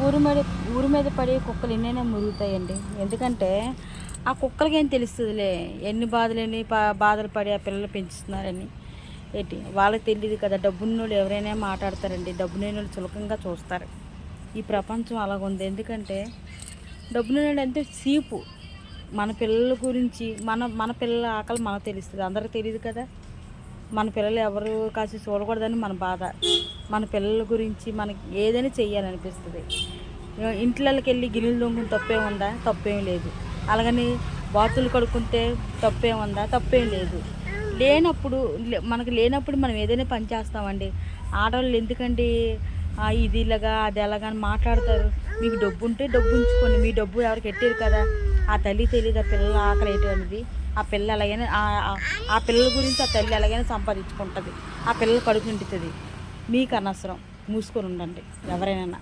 ఊరు మీద ఊరి మీద పడి కుక్కలు ఎన్నైనా మురుగుతాయండి. ఎందుకంటే ఆ కుక్కలకి ఏం తెలుస్తుందిలే, ఎన్ని బాధలని బాధలు పడి ఆ పిల్లలు పెంచుతున్నారని. ఏంటి వాళ్ళకి తెలియదు కదా. డబ్బున్నోళ్ళు ఎవరైనా మాట్లాడతారండి, డబ్బు లేనోళ్ళు చులకంగా చూస్తారు. ఈ ప్రపంచం అలాగుంది. ఎందుకంటే డబ్బున్నోళ్ళు అంటే సీపు. మన పిల్లల గురించి మన మన పిల్లల ఆకలి మనకు తెలుస్తుంది, అందరికి తెలియదు కదా. మన పిల్లలు ఎవరు కాసి చూడకూడదని మన బాధ. మన పిల్లల గురించి మనకి ఏదైనా చెయ్యాలనిపిస్తుంది. ఇంట్లోకి వెళ్ళి గిన్నెలు తోముకుని తప్పేం ఉందా? తప్పేం లేదు. అలాగని బాతులు కడుక్కుంటే తప్పేం ఉందా? తప్పేం లేదు. లేనప్పుడు మనకు లేనప్పుడు మనం ఏదైనా పని చేస్తామండి. ఆడవాళ్ళు ఎందుకండి ఇది ఇలాగా అది ఎలాగా అని మాట్లాడతారు. మీకు డబ్బు ఉంటే డబ్బు ఉంచుకోండి, మీ డబ్బు ఎవరికి ఎట్టారు కదా. ఆ తల్లి తెలియదు ఆ పిల్లల ఆకలి ఏంటి అనేది. ఆ పిల్ల ఎలాగైనా ఆ పిల్లల గురించి ఆ తల్లి ఎలాగైనా సంపాదించుకుంటుంది, ఆ పిల్లలు కడుపు నిండుతుంది. మీకు అనవసరం, మూసుకొని ఉండండి ఎవరైనా.